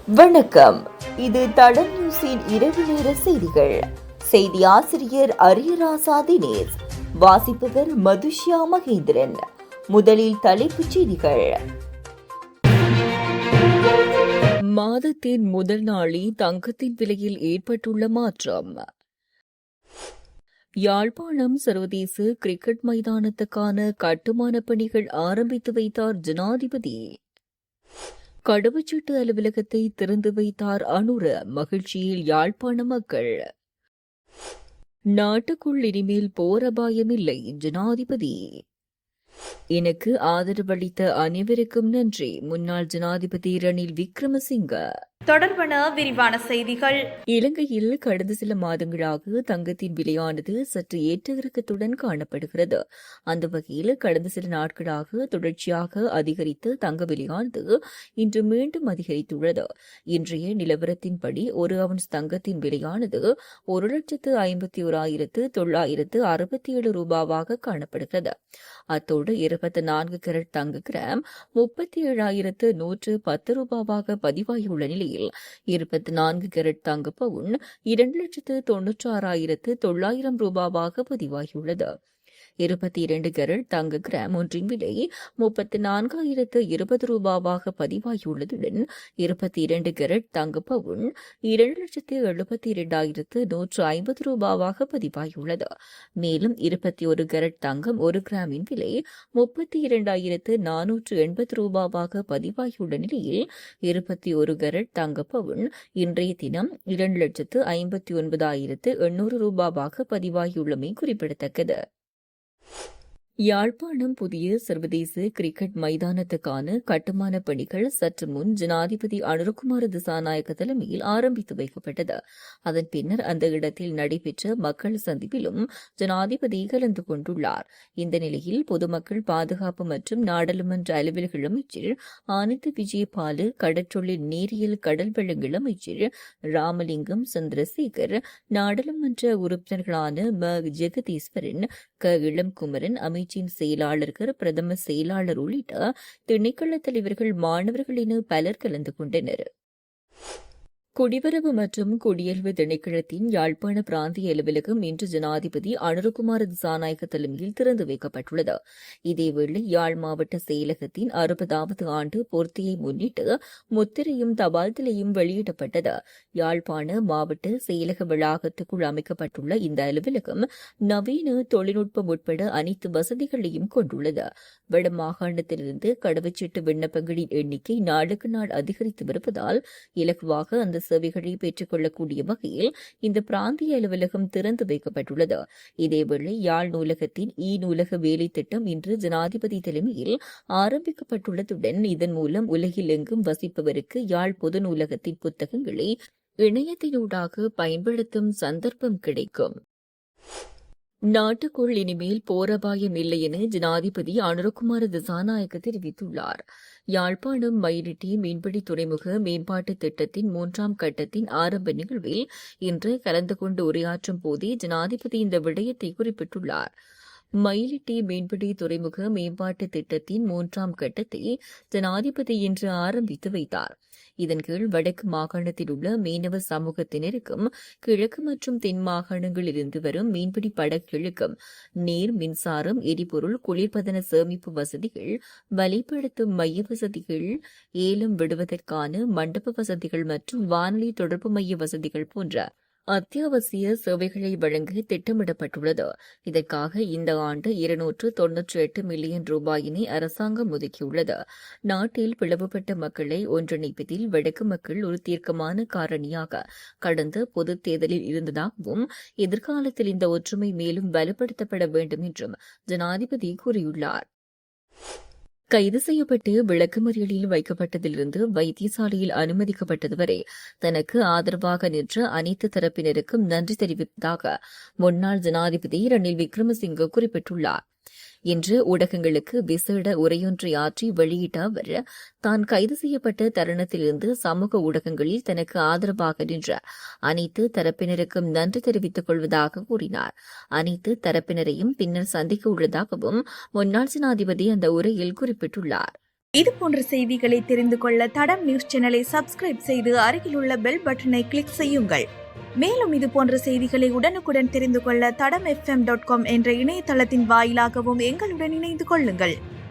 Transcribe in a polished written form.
வணக்கம். இது தடம் நியூஸின் இரவு நேர செய்திகள். செய்தி ஆசிரியர் அரியராசா தினேஷ். வாசிப்பவர் மதுஷ்யா மகேந்திரன். முதலில் தலைப்புச் செய்திகள். மாதத்தின் முதல் நாளில் தங்கத்தின் விலையில் ஏற்பட்டுள்ள மாற்றம். யாழ்ப்பாணம் சர்வதேச கிரிக்கெட் மைதானத்துக்கான கட்டுமான பணிகள் ஆரம்பித்து வைத்தார் ஜனாதிபதி. கடவுச்சீட்டு அலுவலகத்தை திறந்து வைத்தார் அனுர. மகிழ்ச்சியில் யாழ்ப்பாண மக்கள். நாட்டுக்குள் இனிமேல் போர் அபாயமில்லை ஜனாதிபதி. எனக்கு ஆதரவளித்த அனைவருக்கும் நன்றி. முன்னாள் ஜனாதிபதி ரணில் விக்ரமசிங்க. தொடர்பான விரிவான செய்திகள். இலங்கையில் கடந்த சில மாதங்களாக தங்கத்தின் விலையானது சற்று ஏற்ற இறக்கத்துடன் காணப்படுகிறது. அந்த வகையில் கடந்த சில நாட்களாக தொடர்ச்சியாக அதிகரித்த தங்க விலையானது இன்று மீண்டும் அதிகரித்துள்ளது. இன்றைய நிலவரத்தின்படி ஒரு அவுன்ஸ் தங்கத்தின் விலையானது 1,51,967 ரூபாவாக காணப்படுகிறது. அத்தோடு 24 கேரட் தங்க கிராம் 37,110 ரூபாவாக பதிவாகியுள்ள நிலையில் 24 கேரட் தங்க பவுன் 2,96,900 ரூபாவாக பதிவாகியுள்ளது. 22 கேரட் தங்க கிராம் ஒன்றின் விலை 34,020 ரூபாவாக பதிவாகியுள்ளதுடன் 22 கேரட் தங்க பவுன் 2,72,150 ரூபாவாக பதிவாகியுள்ளது. மேலும் 21 கேரட் தங்கம் ஒரு கிராமின் விலை 32,480 ரூபாவாக பதிவாகியுள்ள நிலையில் 21 கேரட் தங்க பவுன் இன்றைய தினம் 2,59,800 ரூபாவாக பதிவாகியுள்ளமை குறிப்பிடத்தக்கது. யாழ்ப்பாணம் புதிய சர்வதேச கிரிக்கெட் மைதானத்துக்கான கட்டுமான பணிகள் சற்று முன் ஜனாதிபதி அனுரகுமார திசாநாயக்க தலைமையில் ஆரம்பித்து வைக்கப்பட்டது. அதன் பின்னர் அந்த இடத்தில் நடைபெற்ற மக்கள் சந்திப்பிலும் ஜனாதிபதி கலந்து கொண்டுள்ளார். இந்த நிலையில் பொதுமக்கள் பாதுகாப்பு மற்றும் நாடாளுமன்ற அலுவல்கள் அமைச்சர் ஆனந்த் விஜயபால, கடற்றொழில் நீரியல் கடல் வளங்கள் அமைச்சர் ராமலிங்கம் சந்திரசேகர், நாடாளுமன்ற உறுப்பினர்களான ம ஜெகதீஸ்வரன், க இளம்குமரன், அமைச்சின் செயலாளர்கள், பிரதம செயலாளர் உள்ளிட்ட திணைக்கள தலைவர்கள், மாணவர்கள் என பலர் கலந்து கொண்டனர். குடிவரவு மற்றும் குடியல்வு திணைக்களத்தின் யாழ்ப்பாண பிராந்திய அலுவலகம் இன்று ஜனாதிபதி அனுரகுமார திசாநாயக்க தலைமையில் திறந்து வைக்கப்பட்டுள்ளது. இதேவேளை யாழ் மாவட்ட செயலகத்தின் 60வது ஆண்டு பூர்த்தியை முன்னிட்டு முத்திரையும் தபால் தலையும் வெளியிடப்பட்டது. யாழ்ப்பாண மாவட்ட செயலக வளாகத்துக்குள் அமைக்கப்பட்டுள்ள இந்த அலுவலகம் நவீன தொழில்நுட்பம் உட்பட அனைத்து வசதிகளையும் கொண்டுள்ளது. வடமாகாணத்திலிருந்து கடவுச்சீட்டு விண்ணப்பங்களின் எண்ணிக்கை நாளுக்கு நாள் அதிகரித்து வருவதால் இலகுவாக அந்த சேவைகளை பெற்றுக் கொள்ளக்கூடிய வகையில் இந்த பிராந்திய அலுவலகம் திறந்து வைக்கப்பட்டுள்ளது. இதேவேளை யாழ் நூலகத்தின் நூலக வேலை திட்டம் இன்று ஜனாதிபதி தலைமையில் ஆரம்பிக்கப்பட்டுள்ளதுடன் இதன் மூலம் உலகில் எங்கும் வசிப்பவருக்கு யாழ் பொது நூலகத்தின் புத்தகங்களை இணையத்தினூடாக பயன்படுத்தும் சந்தர்ப்பம் கிடைக்கும். நாட்டுக்குள் இனிமேல் போரபாயம் இல்லை என ஜனாதிபதி அனுரகுமார திசாநாயக்க தெரிவித்துள்ளார். யாழ்ப்பாணம் மயிலிட்டி மீன்பிடி துறைமுக மேம்பாட்டு திட்டத்தின் 3ஆம் கட்டத்தின் ஆரம்ப நிகழ்வில் இன்று கலந்து கொண்டு உரையாற்றும் போதே ஜனாதிபதி இந்த விடயத்தை குறிப்பிட்டுள்ளார். மயிலிட்டி மீன்பிடி துறைமுக மேம்பாட்டு திட்டத்தின் 3ஆம் கட்டத்தை ஜனாதிபதி இன்று ஆரம்பித்து வைத்தார். இதன் கீழ் வடக்கு மாகாணத்தில் உள்ள மீனவ சமூகத்தினருக்கும் கிழக்கு மற்றும் தென் மாகாணங்களில் இருந்து வரும் மீன்பிடி படகுகளுக்கும் நீர், மின்சாரம், எரிபொருள், குளிர்பதன சேமிப்பு வசதிகள், வலைப்படுத்தும் மைய வசதிகள், ஏலம் விடுவதற்கான மண்டப வசதிகள் மற்றும் வானொலி தொடர்பு மைய வசதிகள் போன்ற அத்தியாவசிய சேவைகளை வழங்க திட்டமிடப்பட்டுள்ளது. இதற்காக இந்த ஆண்டு 298 மில்லியன் ரூபாயினை அரசாங்கம் ஒதுக்கியுள்ளது. நாட்டில் பிளவுபட்ட மக்களை ஒன்றிணைப்பதில் வடக்கு மக்கள் ஒரு தீர்க்கமான காரணியாக கடந்த பொதுத் தேர்தலில் இருந்ததாகவும் எதிர்காலத்தில் இந்த ஒற்றுமை மேலும் வலுப்படுத்தப்பட வேண்டும் என்றும் ஜனாதிபதி கூறியுள்ளார். கைது செய்யப்பட்டு விளக்கமறியலில் வைக்கப்பட்டதிலிருந்து வைத்தியசாலையில் அனுமதிக்கப்பட்டது வரை தனக்கு ஆதரவாக நின்ற அனைத்து தரப்பினருக்கும் நன்றி தெரிவிப்பதாக முன்னாள் ஜனாதிபதி ரணில் விக்ரமசிங்க குறிப்பிட்டுள்ளார். இன்று ஊடகங்களுக்கு விசேட உரையொன்றை ஆற்றி வெளியிட்ட அவர், தான் கைது செய்யப்பட்ட தருணத்திலிருந்து சமூக ஊடகங்களில் தனக்கு ஆதரவாக நின்ற அனைத்து தரப்பினருக்கும் நன்றி தெரிவித்துக் கொள்வதாக கூறினார். அனைத்து தரப்பினரையும் பின்னர் சந்திக்க உள்ளதாகவும் முன்னாள் ஜனாதிபதி அந்த உரையில் குறிப்பிட்டுள்ளார். இது போன்ற செய்திகளை தெரிந்து கொள்ள தடம் நியூஸ் சேனலை சப்ஸ்கிரைப் செய்து அருகிலுள்ள பெல் பட்டனை கிளிக் செய்யுங்கள். மேலும் இது போன்ற செய்திகளை உடனுக்குடன் தெரிந்து கொள்ள தடம் FM.com என்ற இணையதளத்தின் வாயிலாகவும் எங்களுடன் இணைந்து கொள்ளுங்கள்.